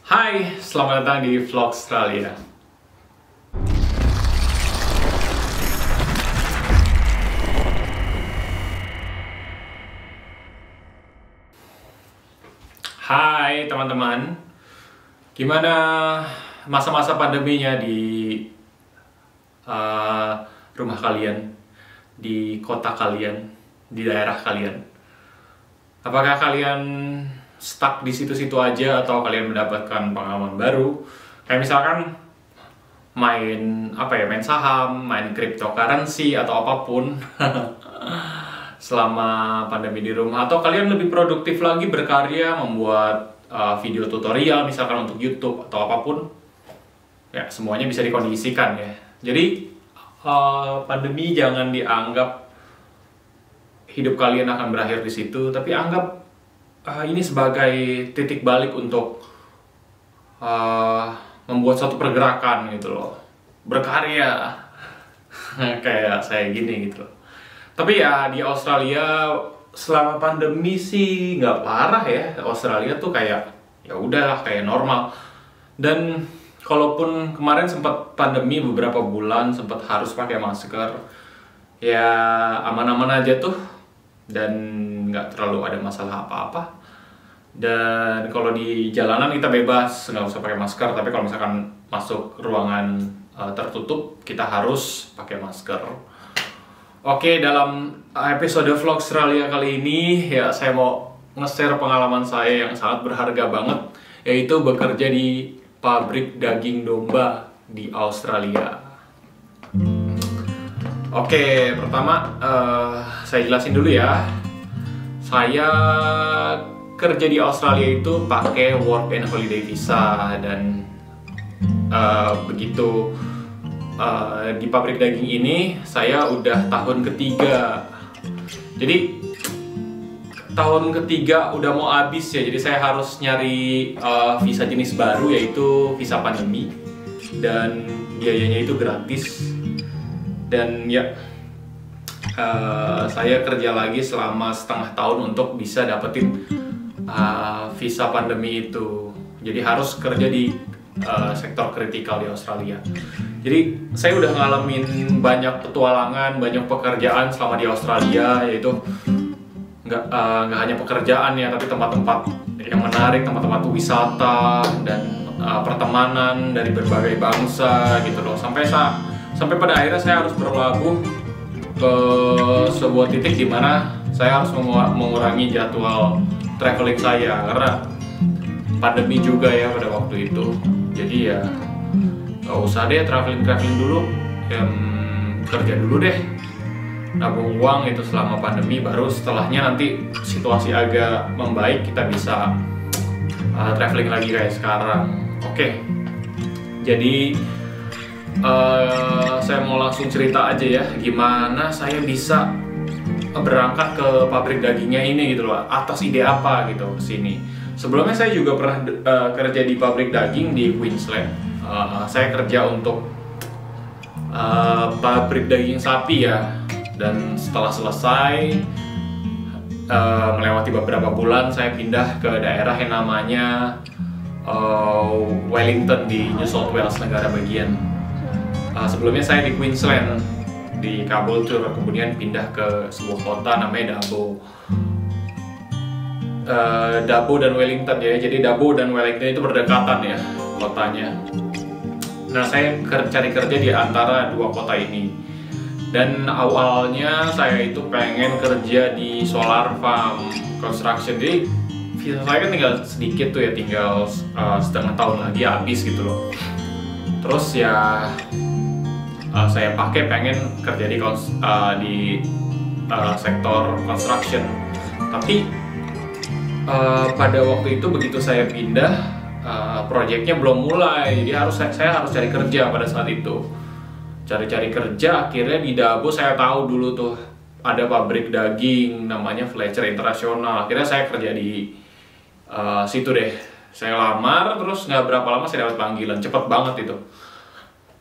Hai, selamat datang di Vlog Australia. Hai teman-teman, gimana masa-masa pandeminya di rumah kalian, di kota kalian, di daerah kalian? Apakah kalian stuck di situ-situ aja atau kalian mendapatkan pengalaman baru? Kayak misalkan main saham, main cryptocurrency atau apapun selama pandemi di rumah, atau kalian lebih produktif lagi berkarya membuat video tutorial misalkan untuk YouTube atau apapun. Ya, semuanya bisa dikondisikan ya. Jadi pandemi jangan dianggap hidup kalian akan berakhir di situ, tapi anggap ini sebagai titik balik untuk membuat suatu pergerakan gitu loh, berkarya kayak saya gini gitu loh. Tapi ya di Australia selama pandemi sih nggak parah ya. Australia tuh kayak ya udahlah kayak normal. Dan kalaupun kemarin sempat pandemi beberapa bulan sempat harus pakai masker, ya aman-aman aja tuh dan nggak terlalu ada masalah apa-apa. Dan kalau di jalanan kita bebas, nggak usah pakai masker. Tapi kalau misalkan masuk ruangan tertutup, kita harus pakai masker. Oke, dalam episode Vlog Australia kali ini, ya saya mau nge-share pengalaman saya yang sangat berharga banget, yaitu bekerja di pabrik daging domba di Australia. Oke, pertama saya jelasin dulu ya. Saya kerja di Australia itu pakai work and holiday visa, dan begitu di pabrik daging ini saya udah tahun ketiga. Jadi tahun ketiga udah mau habis ya, jadi saya harus nyari visa jenis baru, yaitu visa pandemi, dan biayanya itu gratis. Dan ya saya kerja lagi selama setengah tahun untuk bisa dapetin visa pandemi itu. Jadi harus kerja di sektor kritikal di Australia. Jadi saya udah ngalamin banyak petualangan, banyak pekerjaan selama di Australia, yaitu nggak hanya pekerjaan ya, tapi tempat-tempat yang menarik, tempat-tempat wisata dan pertemanan dari berbagai bangsa gitu loh. Sampai pada akhirnya saya harus berlabuh ke sebuah titik di mana saya harus mengurangi jadwal traveling saya karena pandemi juga ya pada waktu itu. Jadi ya gak usah deh traveling dulu, kerja dulu deh, nabung uang itu selama pandemi, baru setelahnya nanti situasi agak membaik kita bisa traveling lagi kayak sekarang. Oke, jadi saya mau langsung cerita aja ya gimana saya bisa berangkat ke pabrik dagingnya ini gitu loh, atas ide apa gitu kesini. Sebelumnya saya juga pernah kerja di pabrik daging di Queensland. Saya kerja untuk pabrik daging sapi ya, dan setelah selesai melewati beberapa bulan, saya pindah ke daerah yang namanya Wellington di New South Wales, negara bagian. Sebelumnya saya di Queensland, di Caboolture, kemudian pindah ke sebuah kota namanya Dubbo dan Wellington ya. Jadi Dubbo dan Wellington itu berdekatan ya kotanya. Nah, saya cari kerja di antara dua kota ini. Dan awalnya saya itu pengen kerja di solar farm construction. Jadi visa saya kan tinggal sedikit tuh ya, tinggal setengah tahun lagi habis gitu loh. Terus ya saya pakai pengen kerja di sektor construction. Tapi pada waktu itu begitu saya pindah, proyeknya belum mulai, jadi saya harus cari kerja pada saat itu. Cari kerja, akhirnya di Dubbo saya tahu dulu tuh ada pabrik daging namanya Fletcher International. Akhirnya saya kerja di situ deh. Saya lamar, terus nggak berapa lama saya dapat panggilan. Cepet banget itu.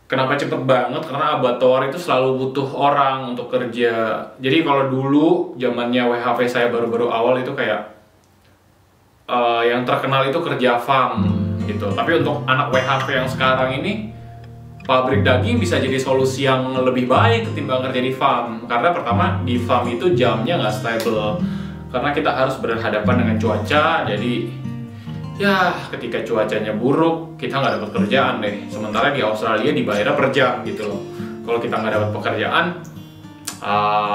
Kenapa cepet banget? Karena abattoir itu selalu butuh orang untuk kerja. Jadi kalau dulu zamannya WHV saya baru-baru awal itu kayak yang terkenal itu kerja farm gitu. Tapi untuk anak WHV yang sekarang ini, pabrik daging bisa jadi solusi yang lebih baik ketimbang kerja di farm. Karena pertama, di farm itu jamnya nggak stable, karena kita harus berhadapan dengan cuaca. Jadi ya ketika cuacanya buruk, kita nggak dapat kerjaan deh. Sementara di Australia dibayarnya per jam gitu loh. Kalau kita nggak dapat pekerjaan,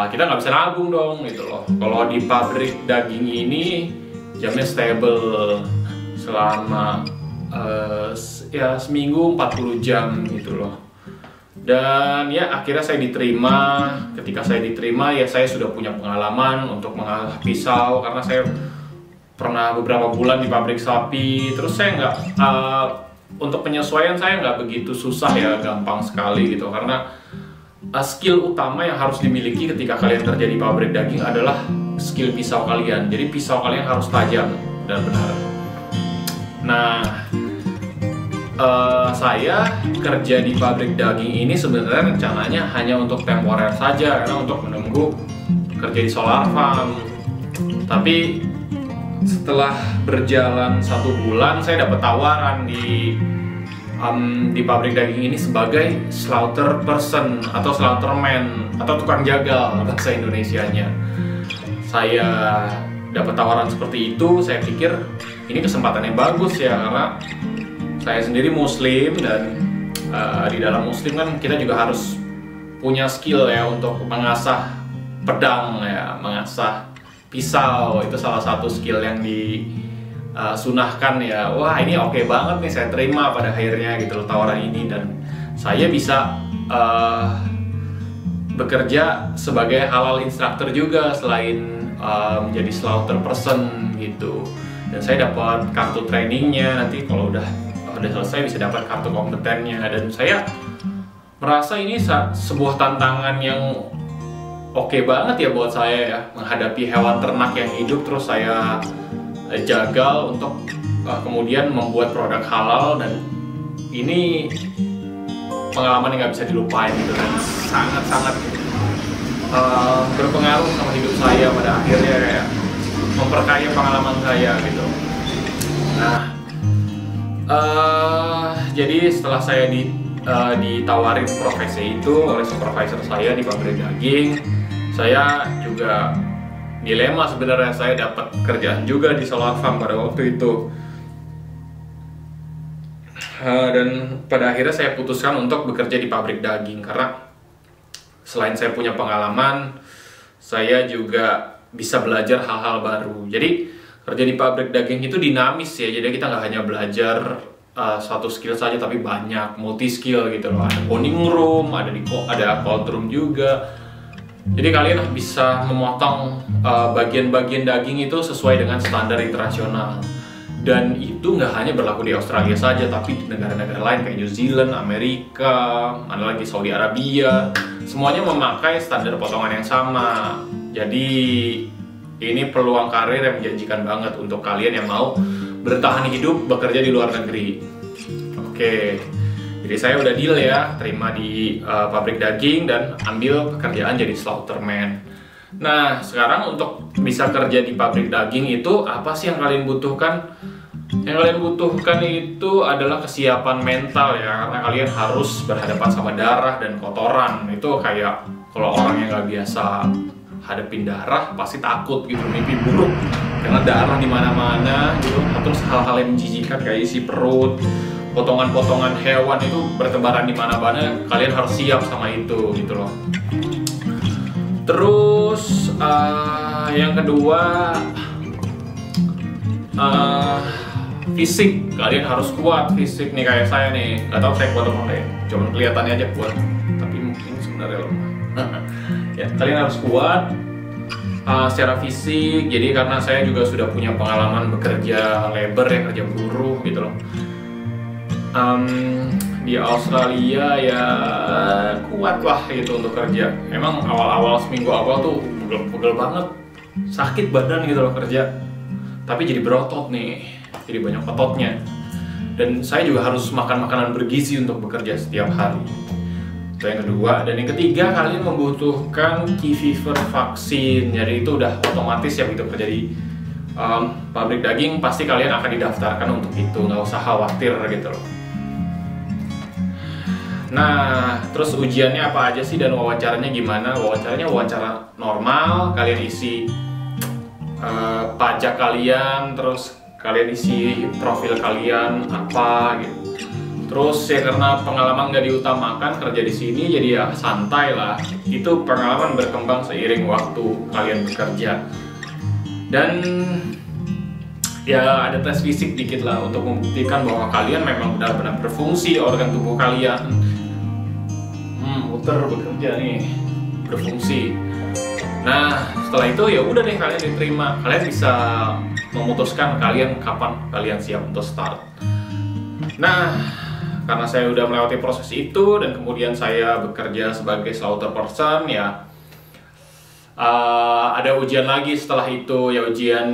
kita nggak bisa nabung dong gitu loh. Kalau di pabrik daging ini jamnya stable selama ya seminggu 40 jam gitu loh. Dan ya akhirnya saya diterima. Ketika saya diterima ya saya sudah punya pengalaman untuk mengolah pisau, karena saya pernah beberapa bulan di pabrik sapi. Terus saya nggak untuk penyesuaian saya nggak begitu susah ya, gampang sekali gitu. Karena skill utama yang harus dimiliki ketika kalian kerja di pabrik daging adalah skill pisau kalian. Jadi pisau kalian harus tajam dan benar. Nah, saya kerja di pabrik daging ini sebenarnya rencananya hanya untuk temporer saja, karena untuk menunggu kerja di solar farm. Tapi setelah berjalan 1 bulan, saya dapat tawaran di pabrik daging ini sebagai slaughter person atau slaughterman atau tukang jagal bahasa Indonesianya. Saya dapat tawaran seperti itu. Saya pikir ini kesempatan yang bagus ya, karena saya sendiri Muslim, dan di dalam Muslim kan kita juga harus punya skill ya untuk mengasah pedang ya, mengasah pisau. Itu salah satu skill yang disunahkan ya. Wah, ini oke banget nih, saya terima pada akhirnya gitu loh tawaran ini, dan saya bisa bekerja sebagai halal instructor juga selain menjadi slaughter person gitu. Dan saya dapat kartu trainingnya, nanti kalau udah selesai bisa dapat kartu kompetennya. Dan saya merasa ini sebuah tantangan yang oke banget ya buat saya ya, menghadapi hewan ternak yang hidup terus saya jagal untuk kemudian membuat produk halal. Dan ini pengalaman yang nggak bisa dilupain gitu, dan sangat-sangat berpengaruh sama hidup saya pada akhirnya ya, memperkaya pengalaman saya gitu. Nah, jadi setelah saya ditawarin profesi itu oleh supervisor saya di pabrik daging, saya juga dilema sebenarnya. Saya dapat kerjaan juga di solar farm pada waktu itu, dan pada akhirnya saya putuskan untuk bekerja di pabrik daging karena selain saya punya pengalaman, saya juga bisa belajar hal-hal baru. Jadi kerja di pabrik daging itu dinamis ya, jadi kita nggak hanya belajar satu skill saja, tapi banyak multi skill gitu loh. Ada boning room, ada cold room juga. Jadi kalian bisa memotong bagian-bagian daging itu sesuai dengan standar internasional. Dan itu nggak hanya berlaku di Australia saja, tapi di negara-negara lain kayak New Zealand, Amerika, mana lagi Saudi Arabia, semuanya memakai standar potongan yang sama. Jadi ini peluang karir yang menjanjikan banget untuk kalian yang mau bertahan hidup bekerja di luar negeri. Oke, jadi saya udah deal ya, terima di pabrik daging dan ambil pekerjaan jadi slaughterman. Nah, sekarang untuk bisa kerja di pabrik daging itu apa sih yang kalian butuhkan? Yang kalian butuhkan itu adalah kesiapan mental ya, karena kalian harus berhadapan sama darah dan kotoran. Itu kayak kalau orang yang nggak biasa hadapin darah pasti takut gitu, mimpi buruk karena darah di mana-mana gitu. Terus hal-hal yang menjijikan kayak isi perut, potongan-potongan hewan itu bertebaran di mana-mana. Kalian harus siap sama itu gitu loh. Terus yang kedua, fisik. Kalian harus kuat fisik nih, kayak saya nih. Gak tau saya kuat apa enggak ya, cuma kelihatannya aja kuat, tapi mungkin sebenarnya lemah. Ya, kalian harus kuat secara fisik. Jadi karena saya juga sudah punya pengalaman bekerja labor ya, kerja buruh gitu loh. Di Australia ya kuat lah gitu untuk kerja. Memang awal-awal seminggu awal tuh pegel banget, sakit badan gitu loh kerja. Tapi jadi berotot nih, jadi banyak ototnya. Dan saya juga harus makan makanan bergizi untuk bekerja setiap hari. Itu yang kedua. Dan yang ketiga, kalian membutuhkan key fever vaksin. Jadi itu udah otomatis ya begitu kerja di pabrik daging, pasti kalian akan didaftarkan untuk itu, nggak usah khawatir gitu loh. Nah, terus ujiannya apa aja sih dan wawancaranya gimana? Wawancaranya wawancara normal, kalian isi pajak kalian, terus kalian isi profil kalian apa gitu. Terus ya karena pengalaman nggak diutamakan kerja di sini, jadi ya santai lah. Itu pengalaman berkembang seiring waktu kalian bekerja. Dan ya ada tes fisik dikit lah untuk membuktikan bahwa kalian memang benar-benar berfungsi, organ tubuh kalian muter bekerja nih, berfungsi. Nah setelah itu ya udah deh, kalian diterima. Kalian bisa memutuskan kalian kapan kalian siap untuk start. Nah karena saya udah melewati proses itu dan kemudian saya bekerja sebagai slaughter person, ya ada ujian lagi setelah itu. Ya ujian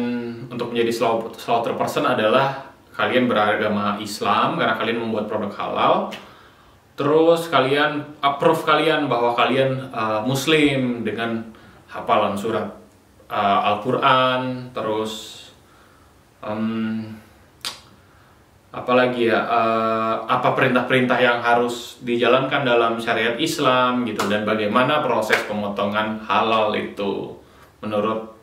untuk menjadi slaughter person adalah kalian beragama Islam karena kalian membuat produk halal. Terus kalian approve kalian bahwa kalian Muslim dengan hafalan surat Al-Quran, terus apalagi ya, apa perintah-perintah yang harus dijalankan dalam syariat Islam gitu, dan bagaimana proses pemotongan halal itu menurut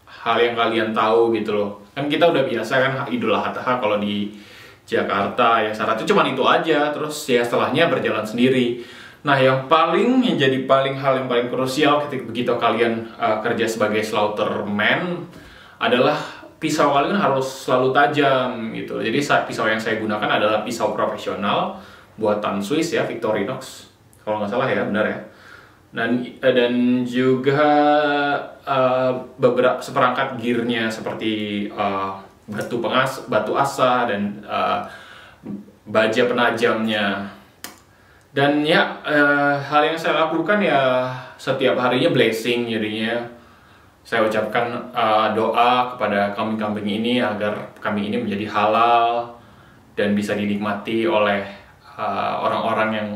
hal yang kalian tahu gitu loh. Kan kita udah biasa kan Idul Adha kalau di Jakarta, yang syaratnya cuma itu aja, terus ya setelahnya berjalan sendiri. Nah yang jadi hal yang paling krusial ketika begitu kalian kerja sebagai slaughterman adalah pisau kalian harus selalu tajam gitu. Jadi pisau yang saya gunakan adalah pisau profesional buatan Swiss ya, Victorinox kalau nggak salah ya, benar ya. Dan juga beberapa seperangkat gearnya seperti batu asa dan baja penajamnya. Dan ya hal yang saya lakukan ya setiap harinya blessing, jadinya saya ucapkan doa kepada kambing-kambing ini agar kambing ini menjadi halal dan bisa dinikmati oleh orang-orang yang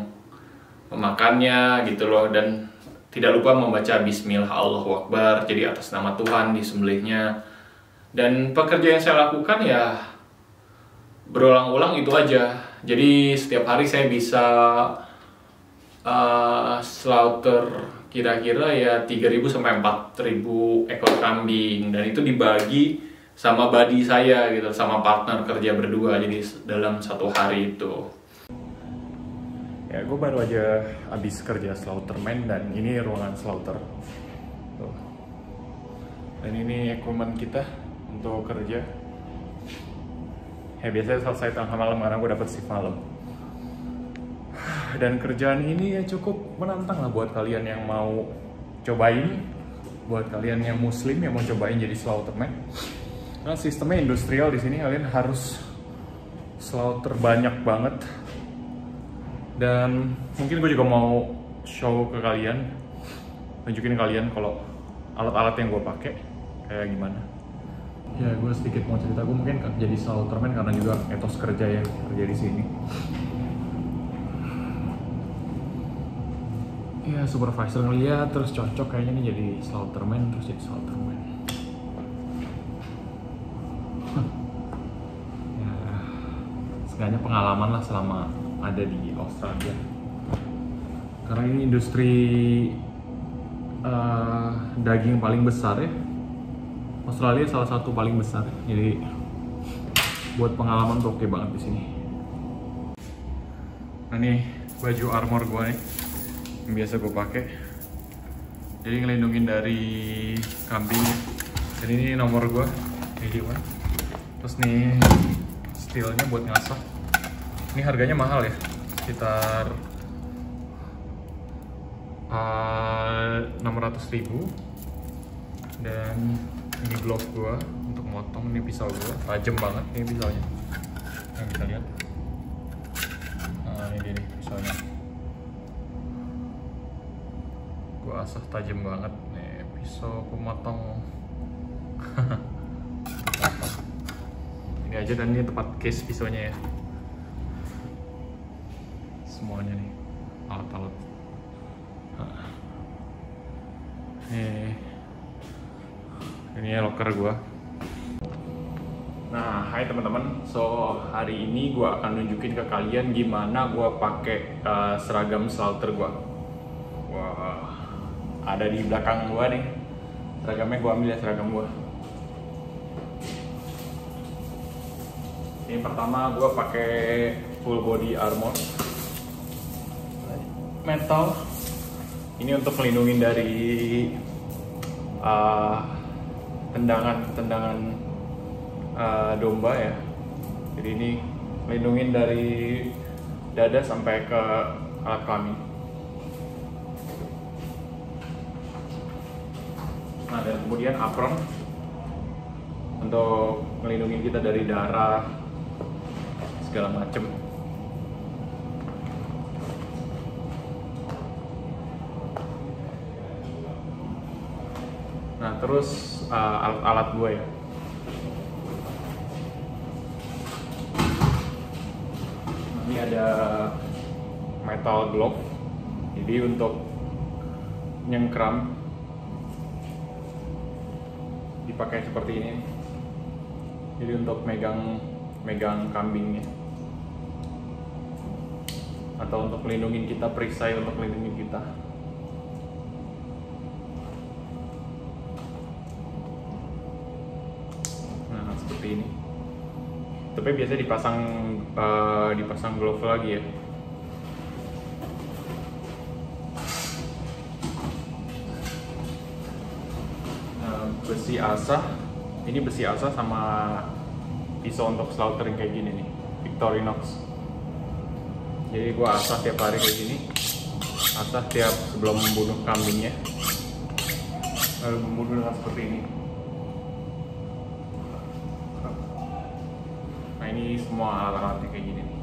memakannya gitu loh. Dan tidak lupa membaca Bismillah Allahu Akbar, jadi atas nama Tuhan disembelihnya. Dan pekerjaan yang saya lakukan ya berulang-ulang itu aja. Jadi setiap hari saya bisa slaughter kira-kira ya 3.000 sampai 4.000 ekor kambing, dan itu dibagi sama buddy saya gitu, sama partner kerja berdua. Jadi dalam satu hari itu ya gue baru aja habis kerja slaughterman, dan ini ruangan slaughter tuh. Dan ini equipment kita untuk kerja. Ya biasanya selesai tengah malam karena gue dapet shift malam. Dan kerjaan ini ya cukup menantang lah buat kalian yang mau cobain, buat kalian yang Muslim yang mau cobain jadi slaughterman. Karena sistemnya industrial di sini, kalian harus slaughter banyak banget. Dan mungkin gue juga mau show ke kalian, tunjukin kalian kalau alat-alat yang gue pakai kayak gimana. Ya gue sedikit mau cerita, gue mungkin jadi slaughterman karena juga etos kerja ya, kerja di sini. Ya supervisor ngeliat terus cocok kayaknya nih jadi slaughterman, terus jadi slaughterman. Ya seenggaknya pengalaman lah selama ada di Australia, karena ini industri daging paling besar ya. Australia salah satu paling besar, jadi buat pengalaman tuh oke banget di sini. Nah nih baju armor gue nih yang biasa gue pakai, jadi ngelindungin dari kambing. Dan ini nomor gue, ini one. Terus nih steelnya buat ngasah. Ini harganya mahal ya, sekitar 600.000. Dan ini glove gua untuk motong, ini pisau gua tajam banget ini pisaunya, yang bisa lihat. Nah ini dia nih pisaunya, gua asah tajam banget nih pisau pemotong. Ini aja, dan ini tempat case pisaunya ya, semuanya nih alat-alat. Nih ini locker gua, Nah, hai teman-teman. So, hari ini gue akan nunjukin ke kalian gimana gue pakai seragam slaughter gue. Wah, ada di belakang gue nih. Seragamnya gue ambil ya, seragam gue. Ini pertama gue pakai full body armor metal. Ini untuk melindungi dari tendangan domba ya. Jadi ini melindungi dari dada sampai ke alat kelamin. Nah, dan kemudian apron untuk melindungi kita dari darah segala macem. Nah, terus alat-alat gue ya. Ini ada metal glove, jadi untuk nyengkram dipakai seperti ini. Jadi untuk megang kambingnya, atau untuk melindungi kita, perisai untuk melindungi kita. Nah, seperti ini. Tapi biasanya dipasang glove lagi ya. Besi asah, ini besi asah sama pisau untuk slaughtering kayak gini nih, Victorinox. Jadi gua asah tiap hari kayak gini, asah tiap sebelum membunuh kambingnya, lalu membunuh dengan seperti ini. Nah, ini semua alat-alatnya kayak gini nih.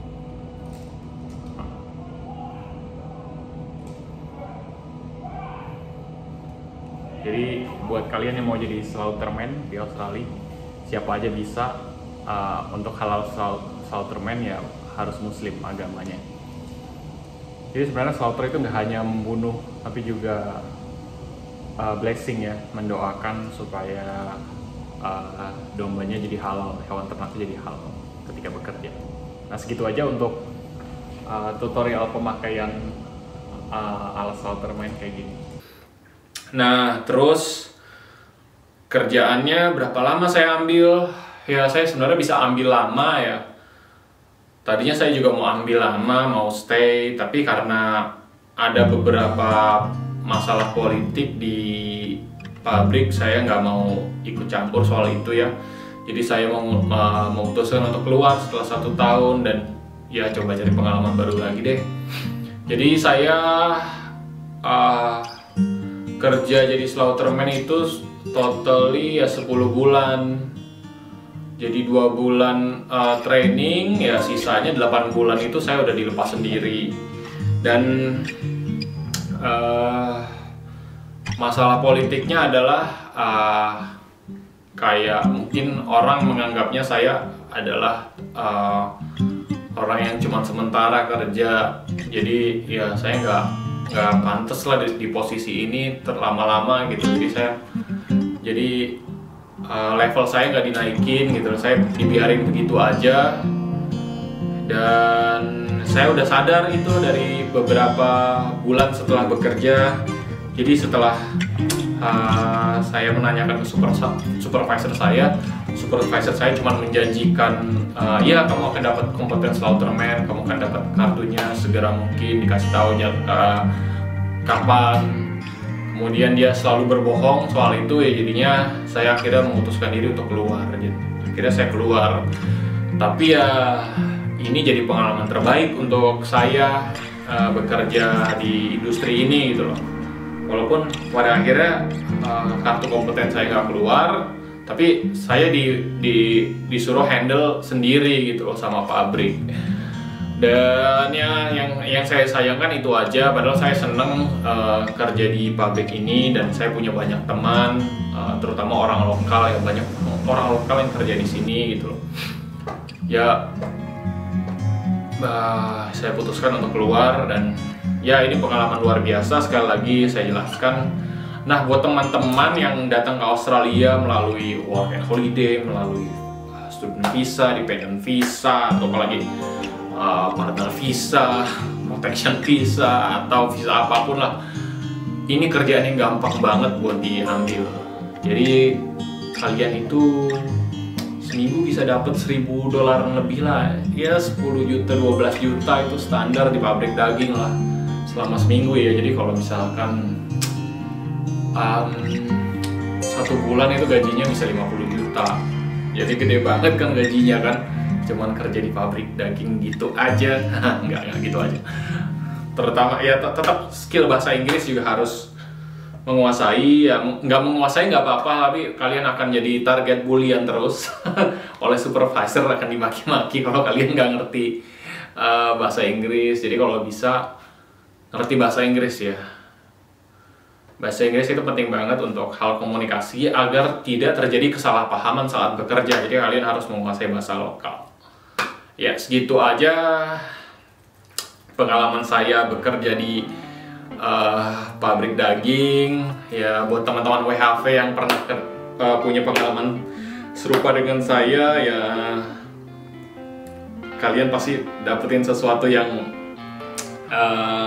Jadi buat kalian yang mau jadi slaughterman di Australia, siapa aja bisa. Untuk halal slaughterman ya harus muslim agamanya. Jadi sebenarnya slaughter itu nggak hanya membunuh, tapi juga blessing ya, mendoakan supaya dombanya jadi halal, hewan ternaknya jadi halal ketika bekerja. Nah, segitu aja untuk tutorial pemakaian alat slaughterman kayak gini. Nah, terus kerjaannya berapa lama saya ambil? Ya, saya sebenarnya bisa ambil lama ya. Tadinya saya juga mau ambil lama, mau stay, tapi karena ada beberapa masalah politik di pabrik, saya nggak mau ikut campur soal itu ya. Jadi saya memutuskan untuk keluar setelah 1 tahun dan ya coba cari pengalaman baru lagi deh. Jadi saya kerja jadi slaughterman itu totally ya 10 bulan. Jadi 2 bulan training, ya sisanya 8 bulan itu saya udah dilepas sendiri. Dan masalah politiknya adalah kayak mungkin orang menganggapnya saya adalah orang yang cuma sementara kerja. Jadi ya saya nggak pantas lah di posisi ini terlama-lama gitu. Jadi level saya nggak dinaikin gitu, saya dibiarin begitu aja. Dan saya udah sadar itu dari beberapa bulan setelah bekerja. Jadi setelah saya menanyakan ke supervisor saya cuma menjanjikan, ya kamu akan dapat kompeten slaughterman, kamu akan dapat kartunya segera mungkin, dikasih tahu kapan. Kemudian dia selalu berbohong soal itu ya, jadinya saya akhirnya memutuskan diri untuk keluar. Akhirnya saya keluar. Tapi ya ini jadi pengalaman terbaik untuk saya bekerja di industri ini gitu loh. Walaupun pada akhirnya kartu kompeten saya nggak keluar, tapi saya disuruh handle sendiri gitu loh sama pabrik. Dan ya yang saya sayangkan itu aja, padahal saya seneng kerja di pabrik ini dan saya punya banyak teman, terutama orang lokal, ya banyak orang lokal yang kerja di sini gitu loh. Ya saya putuskan untuk keluar dan ya ini pengalaman luar biasa. Sekali lagi saya jelaskan. Nah, buat teman-teman yang datang ke Australia melalui work and holiday, melalui student visa, dependent visa, atau apalagi partner visa, protection visa, atau visa apapun lah. Ini kerjaan yang gampang banget buat diambil. Jadi kalian itu seminggu bisa dapat $1.000 lebih lah. Ya 10 juta, 12 juta itu standar di pabrik daging lah selama seminggu ya. Jadi kalau misalkan 1 bulan itu gajinya bisa 50 juta. Jadi gede banget kan gajinya kan. Cuman kerja di pabrik daging gitu aja. Enggak gitu aja. Terutama ya tetap skill bahasa Inggris juga harus menguasai. Ya nggak menguasai nggak apa-apa, tapi kalian akan jadi target bulian terus oleh supervisor, akan dimaki-maki kalau kalian nggak ngerti bahasa Inggris. Jadi kalau bisa ngerti bahasa Inggris ya. Bahasa Inggris itu penting banget untuk hal komunikasi agar tidak terjadi kesalahpahaman saat bekerja. Jadi kalian harus menguasai bahasa lokal. Ya segitu aja pengalaman saya bekerja di pabrik daging. Ya buat teman-teman WHV yang pernah punya pengalaman serupa dengan saya, ya kalian pasti dapetin sesuatu yang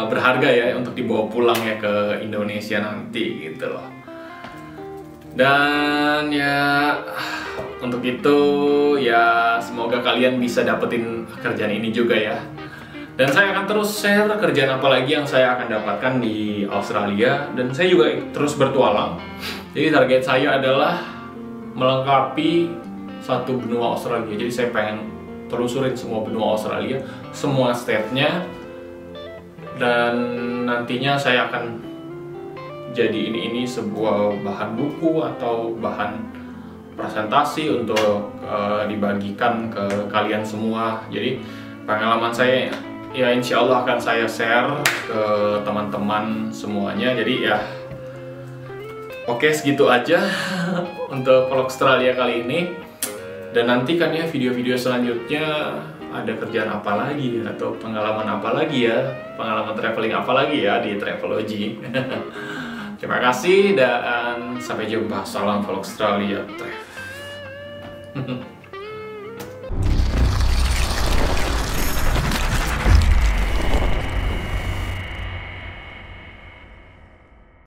berharga ya untuk dibawa pulang ya ke Indonesia nanti gitu loh. Dan ya untuk itu ya semoga kalian bisa dapetin kerjaan ini juga ya. Dan saya akan terus share kerjaan apa lagi yang saya akan dapatkan di Australia. Dan saya juga terus bertualang. Jadi target saya adalah melengkapi satu benua Australia. Jadi saya pengen telusurin semua benua Australia, semua state-nya. Dan nantinya saya akan jadi ini sebuah bahan buku atau bahan presentasi untuk dibagikan ke kalian semua. Jadi pengalaman saya ya insya Allah akan saya share ke teman-teman semuanya. Jadi ya oke, segitu aja untuk vlog Australia kali ini. Dan nantikan ya video-video selanjutnya ada kerjaan apa lagi atau pengalaman apa lagi ya, pengalaman traveling apa lagi ya di Travelogy. Terima kasih dan sampai jumpa. Salam vlog Australia Travel.